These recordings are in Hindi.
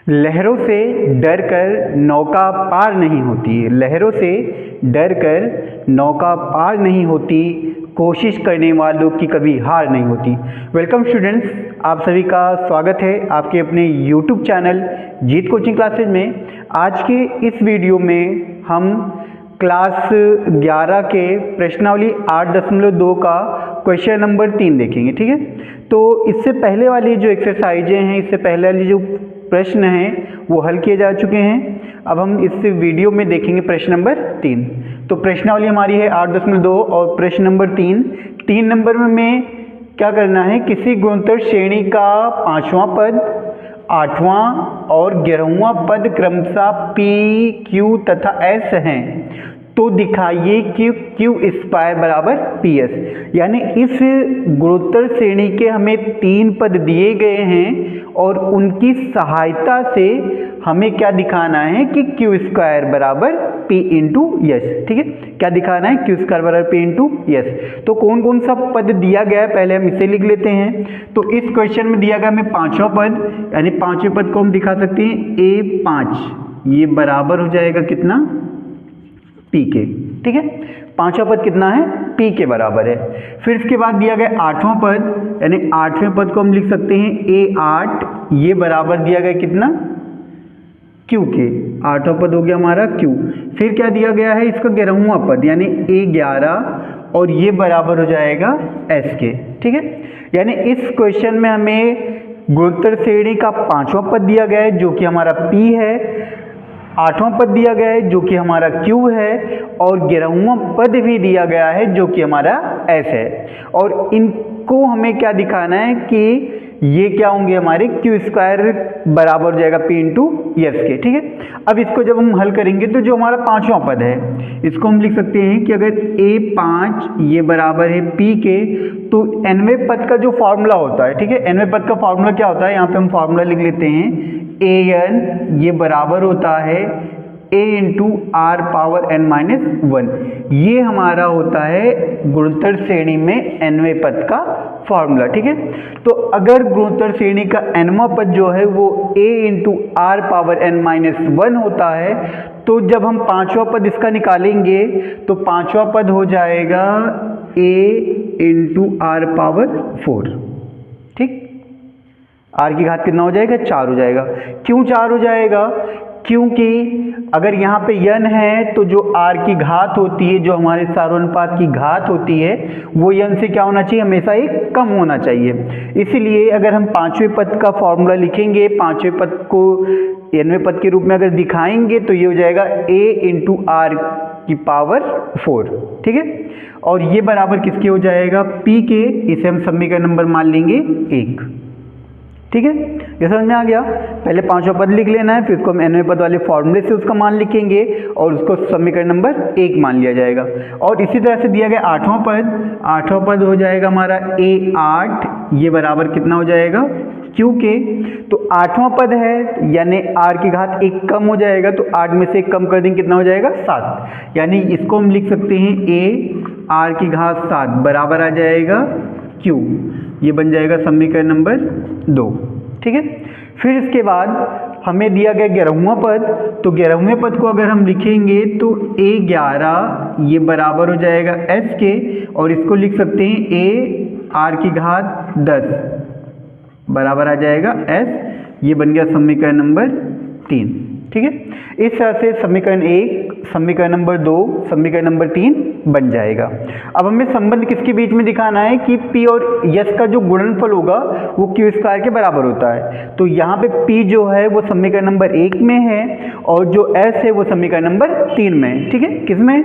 लहरों से डरकर नौका पार नहीं होती। लहरों से डरकर नौका पार नहीं होती, कोशिश करने वालों की कभी हार नहीं होती। वेलकम स्टूडेंट्स, आप सभी का स्वागत है आपके अपने यूट्यूब चैनल जीत कोचिंग क्लासेज में। आज के इस वीडियो में हम क्लास 11 के प्रश्नावली 8.2 का क्वेश्चन नंबर 3 देखेंगे। ठीक है, तो इससे पहले वाली जो एक्सरसाइजें हैं, इससे पहले वाली जो प्रश्न हैं वो हल किए जा चुके हैं। अब हम इस वीडियो में देखेंगे प्रश्न नंबर 3। तो प्रश्नावली हमारी है 8.2 और प्रश्न नंबर 3 नंबर में क्या करना है, किसी गुणोत्तर श्रेणी का 5वां पद, 8वां और 11वां पद क्रमशः P, Q तथा S हैं, तो दिखाइए कि Q स्क्वायर बराबर PS। यानी इस गुणोत्तर श्रेणी के हमें 3 पद दिए गए हैं और उनकी सहायता से हमें क्या दिखाना है कि Q स्क्वायर बराबर P इंटू यस। ठीक है, क्या दिखाना है, Q स्क्वायर बराबर P इंटू यस। तो कौन कौन सा पद दिया गया है पहले हम इसे लिख लेते हैं। तो इस क्वेश्चन में दिया गया हमें 5वां पद, यानी 5वें पद को हम दिखा सकते हैं A5, ये बराबर हो जाएगा कितना, P के। ठीक है, 5वां पद कितना है, P के बराबर है। फिर इसके बाद दिया गया 8वां पद, यानी 8वें पद को हम लिख सकते हैं A8, ये बराबर दिया गया कितना, Q के। 8वां पद हो गया हमारा Q। फिर क्या दिया गया है, इसका 11वां पद यानी A11 और ये बराबर हो जाएगा S के। ठीक है, यानी इस क्वेश्चन में हमें गुणोत्तर श्रेणी का 5वां पद दिया गया है जो कि हमारा P है, 8वां पद दिया गया है जो कि हमारा Q है और 11वां पद भी दिया गया है जो कि हमारा S है। और इनको हमें क्या दिखाना है कि ये क्या होंगे, हमारे Q स्क्वायर बराबर हो जाएगा P इंटू यस के। ठीक है, अब इसको जब हम हल करेंगे तो जो हमारा 5वां पद है इसको हम लिख सकते हैं कि अगर A5 ये बराबर है P के, तो nवें पद का जो फॉर्मूला होता है, ठीक है, nवें पद का फॉर्मूला क्या होता है, यहाँ पे हम फॉर्मूला लिख लेते हैं an, ये बराबर होता है a into r power n-1। ये हमारा होता है गुणोत्तर श्रेणी में nवें पद का फॉर्मूला। ठीक है, तो अगर गुणोत्तर श्रेणी का nवां पद जो है वो a into r power n-1 होता है, तो जब हम 5वां पद इसका निकालेंगे तो 5वां पद हो जाएगा a इंटू आर पावर 4। ठीक, आर की घात कितना हो जाएगा, 4 हो जाएगा। क्यों 4 हो जाएगा, क्योंकि अगर यहाँ पे n है तो जो r की घात होती है, जो हमारे सारोनुपात की घात होती है, वो n से क्या होना चाहिए, हमेशा एक कम होना चाहिए। इसलिए अगर हम 5वें पद का फॉर्मूला लिखेंगे, 5वें पद को nवें पद के रूप में अगर दिखाएंगे तो ये हो जाएगा a इंटू आर की पावर 4। ठीक है, और ये बराबर किसके हो जाएगा, P के। इसे हम समीकरण नंबर मान लेंगे 1। ठीक है, ये समझ में आ गया। पहले 5वां पद लिख लेना है, फिर उसको हम nवें पद वाले फॉर्मूले से उसका मान लिखेंगे और उसको समीकरण नंबर 1 मान लिया जाएगा। और इसी तरह से दिया गया 8वां पद, 8वां पद हो जाएगा हमारा A8, ये बराबर कितना हो जाएगा, Q के। तो 8वां पद है यानी r की घात 1 कम हो जाएगा, तो 8 में से 1 कम कर देंगे, कितना हो जाएगा, 7। यानी इसको हम लिख सकते हैं a r की घात 7 बराबर आ जाएगा Q, ये बन जाएगा समीकरण नंबर 2। ठीक है, फिर इसके बाद हमें दिया गया 11वां पद, तो 11वें पद को अगर हम लिखेंगे तो A11 ये बराबर हो जाएगा S के, और इसको लिख सकते हैं a r की घात 10 बराबर आ जाएगा S, ये बन गया समीकरण नंबर 3। ठीक है, इस तरह से समीकरण 1, समीकरण नंबर 2, समीकरण नंबर 3 बन जाएगा। अब हमें संबंध किसके बीच में दिखाना है कि P और S का जो गुणनफल होगा वो Q स्क्वायर के बराबर होता है। तो यहाँ पे P जो है वो समीकरण नंबर 1 में है और जो S है वो समीकरण नंबर 3 में है। ठीक है, किसमें,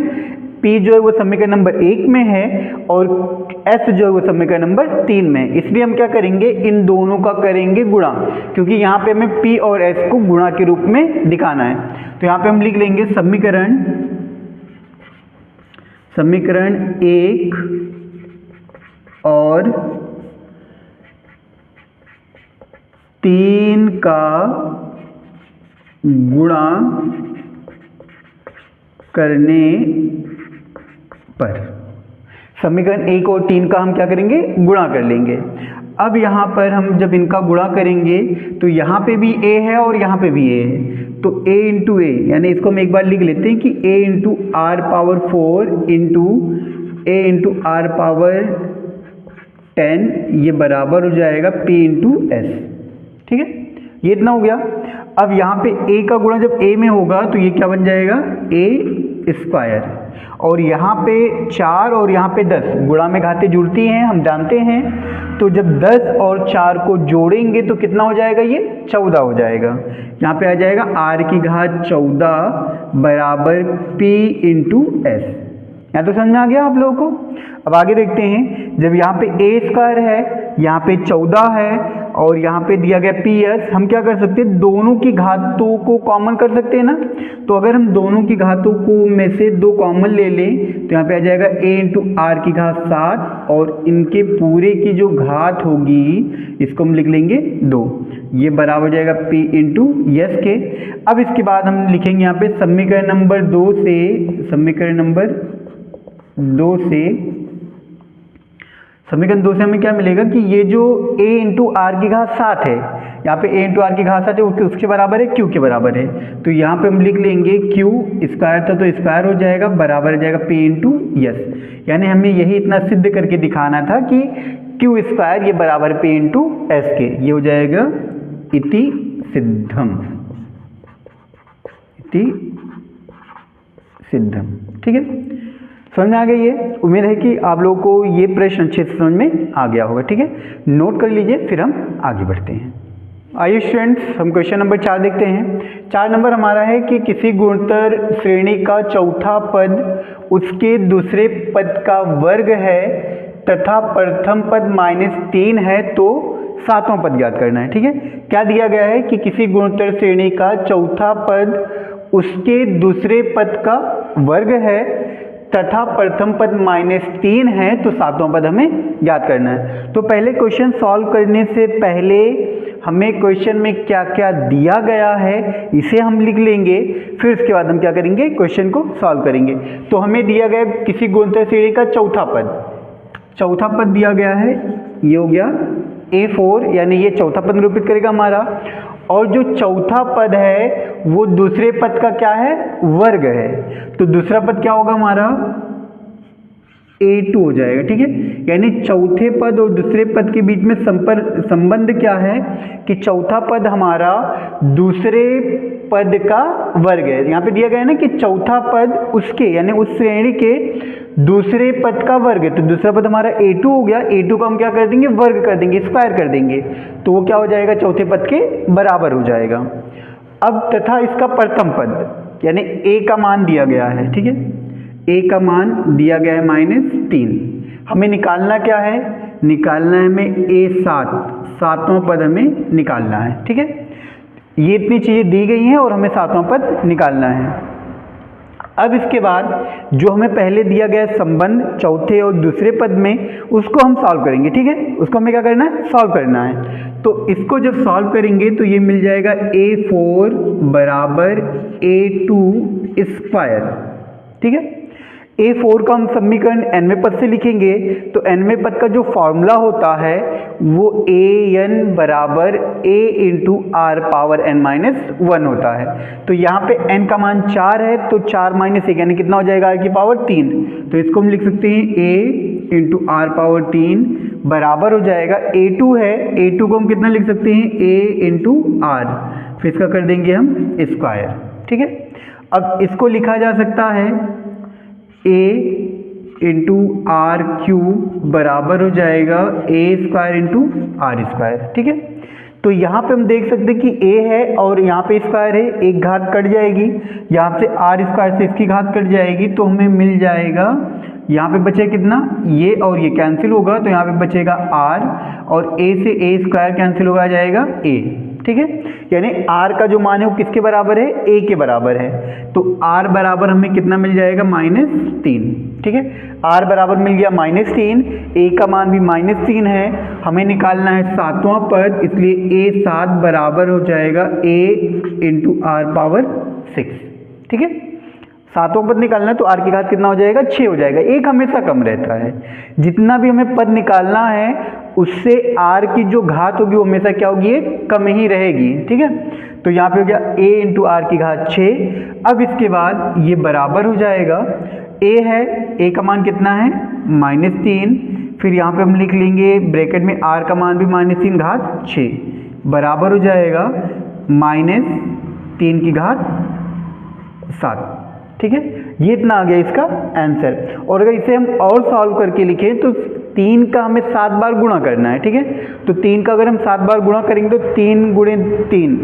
P जो है वो समीकरण नंबर 1 में है और S जो है वो समीकरण नंबर 3 में है। इसलिए हम क्या करेंगे, इन दोनों का करेंगे गुणा, क्योंकि यहाँ पे हमें P और S को गुणा के रूप में दिखाना है। तो यहाँ पे हम लिख लेंगे समीकरण 1 और 3 का गुणा करने पर, समीकरण 1 और 3 का हम क्या करेंगे, गुणा कर लेंगे। अब यहाँ पर हम जब इनका गुणा करेंगे तो यहाँ पे भी a है और यहाँ पे भी a है, तो a इंटू ए, यानी इसको हम एक बार लिख लेते हैं कि a into r power 4 into a into r power 10, ये बराबर हो जाएगा p इंटू एस। ठीक है, ये इतना हो गया। अब यहाँ पे a का गुणा जब a में होगा तो ये क्या बन जाएगा, a स्क्वायर, और यहाँ पे 4 और यहाँ पे 10, गुणा में घातें जुड़ती हैं हम जानते हैं, तो जब 10 और 4 को जोड़ेंगे तो कितना हो जाएगा, ये 14 हो जाएगा। यहाँ पे आ जाएगा r की घात 14 बराबर p इंटू एस। यहाँ तो समझ में आ गया आप लोगों को। अब आगे देखते हैं, जब यहाँ पे a स्क्वायर है, यहाँ पे 14 है और यहाँ पे दिया गया पी एस, हम क्या कर सकते हैं, दोनों की घातों को कॉमन कर सकते हैं ना। तो अगर हम दोनों की घातों को में से 2 कॉमन ले लें तो यहाँ पे आ जाएगा a इंटू आर की घात 7 और इनके पूरे की जो घात होगी इसको हम लिख लेंगे 2, ये बराबर हो जाएगा p इंटू यस के। अब इसके बाद हम लिखेंगे यहाँ पे समीकरण नंबर 2 से, समीकरण नंबर 2 से हमें क्या मिलेगा कि ये जो a इंटू आर की घात 7 है, यहाँ पे a इंटू आर की घात 7 है, उसके बराबर है, q के बराबर है, तो यहाँ पे हम लिख लेंगे q स्क्वायर था तो स्क्वायर हो जाएगा, बराबर हो जाएगा p इंटू यस। यानी हमें यही इतना सिद्ध करके दिखाना था कि q स्क्वायर ये बराबर p इंटू एस के, ये हो जाएगा इति सिद्धम, इति सिद्धम। ठीक है, समझ में आ गई ये। उम्मीद है कि आप लोगों को ये प्रश्न अच्छे से समझ में आ गया होगा। ठीक है, नोट कर लीजिए, फिर हम आगे बढ़ते हैं। आइए स्टूडेंट्स, हम क्वेश्चन नंबर 4 देखते हैं। 4 नंबर हमारा है कि किसी गुणोत्तर श्रेणी का चौथा पद उसके दूसरे पद का वर्ग है तथा प्रथम पद -3 है तो सातवां पद ज्ञात करना है। ठीक है, क्या दिया गया है कि किसी गुणोत्तर श्रेणी का चौथा पद उसके दूसरे पद का वर्ग है तथा प्रथम पद -3 है तो सातवां पद हमें ज्ञात करना है। तो पहले क्वेश्चन सॉल्व करने से पहले हमें क्वेश्चन में क्या क्या दिया गया है इसे हम लिख लेंगे, फिर उसके बाद हम क्या करेंगे, क्वेश्चन को सॉल्व करेंगे। तो हमें दिया गया किसी गुणोत्तर श्रेणी का चौथा पद दिया गया है, ये हो गया A4, यानी ये चौथा पद निरूपित करेगा हमारा, और जो चौथा पद है वो दूसरे पद का क्या है, वर्ग है, तो दूसरा पद क्या होगा हमारा, A2 हो जाएगा। ठीक है, यानी चौथे पद और दूसरे पद के बीच में संबंध क्या है कि चौथा पद हमारा दूसरे पद का वर्ग है। यहाँ पे दिया गया है ना कि चौथा पद उसके, यानी उस श्रेणी के दूसरे पद का वर्ग है, तो दूसरा पद हमारा A2 हो गया। A2 को हम क्या कर देंगे, वर्ग कर देंगे, स्क्वायर कर देंगे, तो वो क्या हो जाएगा, चौथे पद के बराबर हो जाएगा। अब तथा इसका प्रथम पद यानी A का मान दिया गया है। ठीक है, A का मान दिया गया है -3, हमें निकालना क्या है, निकालना है हमें A7, सातवां पद हमें निकालना है। ठीक है, ये इतनी चीज़ें दी गई हैं और हमें सातवां पद निकालना है। अब इसके बाद जो हमें पहले दिया गया संबंध चौथे और दूसरे पद में, उसको हम सॉल्व करेंगे। ठीक है, उसको हमें क्या करना है, सॉल्व करना है। तो इसको जब सॉल्व करेंगे तो ये मिल जाएगा A4 बराबर A2 स्क्वायर। ठीक है, A4 का हम समीकरण nवें पद से लिखेंगे, तो nवें पद का जो फॉर्मूला होता है वो an बराबर a into r power n-1 होता है। तो यहाँ पे n का मान 4 है, तो 4 - 1 यानी कितना हो जाएगा, r की पावर 3, तो इसको हम लिख सकते हैं a इंटू आर पावर 3 बराबर हो जाएगा A2 है, A2 को हम कितना लिख सकते हैं, a इंटू आर, फिर इसका कर देंगे हम स्क्वायर। ठीक है, अब इसको लिखा जा सकता है a इंटू आर क्यूब बराबर हो जाएगा a square into r square. ठीक है, तो यहाँ पे हम देख सकते हैं कि a है और यहाँ पे स्क्वायर है, एक घात कट जाएगी, यहाँ से आर स्क्वायर से इसकी घात कट जाएगी, तो हमें मिल जाएगा, यहाँ पे बचे कितना, ये और ये कैंसिल होगा, तो यहाँ पे बचेगा r और a से a स्क्वायर कैंसिल होगा, आ जाएगा a। ठीक है, यानी r का जो मान है वो किसके बराबर है, a के बराबर है, तो r बराबर हमें कितना मिल जाएगा, -3। ठीक है, r बराबर मिल गया -3, a का मान भी -3 है, हमें निकालना है सातवां पद, इसलिए A7 बराबर हो जाएगा a इंटू आर पावर 6। ठीक है, सातवां पद निकालना है तो r की घात कितना हो जाएगा, 6 हो जाएगा। एक हमेशा कम रहता है, जितना भी हमें पद निकालना है उससे r की जो घात होगी वो हमेशा क्या होगी, ये कम ही रहेगी, ठीक है। तो यहाँ पे हो गया a इंटू आर की घात 6। अब इसके बाद ये बराबर हो जाएगा, a है, a का मान कितना है -3, फिर यहाँ पे हम लिख लेंगे ब्रैकेट में r का मान भी -3 घात 6 बराबर हो जाएगा -3 की घात 7, ठीक है। ये इतना आ गया इसका आंसर। और अगर इसे हम और सॉल्व करके लिखें तो 3 का हमें 7 बार गुणा करना है, ठीक है। तो 3 का अगर हम 7 बार गुणा करेंगे तो 3 गुणे 3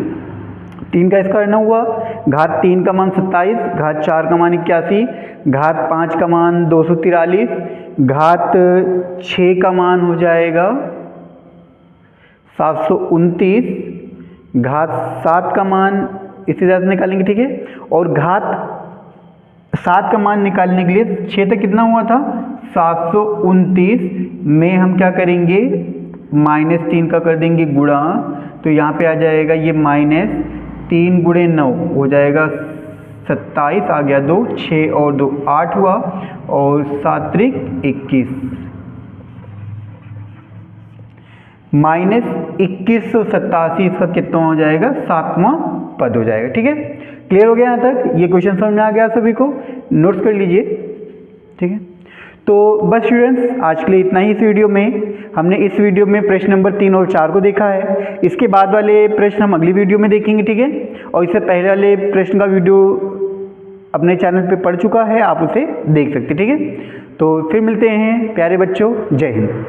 का इसका करना हुआ, घात 3 का मान 27, घात 4 का मान 81, घात 5 का मान 243, घात 6 का मान हो जाएगा 729, घात 7 का मान इसी तरह से निकालेंगे, ठीक है। और घात 7 का मान निकालने के लिए 6 तक कितना हुआ था 729 में हम क्या करेंगे -3 का कर देंगे गुणा, तो यहाँ पे आ जाएगा ये -3 गुणे 9 हो जाएगा 27, आ गया 2, 6 और 2 8 हुआ, और 7 त्रिक 21, -2187 इसका कितना हो जाएगा, 7वां पद हो जाएगा, ठीक है। क्लियर हो गया यहाँ तक, ये क्वेश्चन समझ में आ गया सभी को, नोट्स कर लीजिए, ठीक है। तो बस स्टूडेंट्स आज के लिए इतना ही इस वीडियो में। हमने इस वीडियो में प्रश्न नंबर 3 और 4 को देखा है, इसके बाद वाले प्रश्न हम अगली वीडियो में देखेंगे, ठीक है। और इससे पहले वाले प्रश्न का वीडियो अपने चैनल पे पड़ चुका है, आप उसे देख सकते हैं, ठीक है। तो फिर मिलते हैं प्यारे बच्चों, जय हिंद।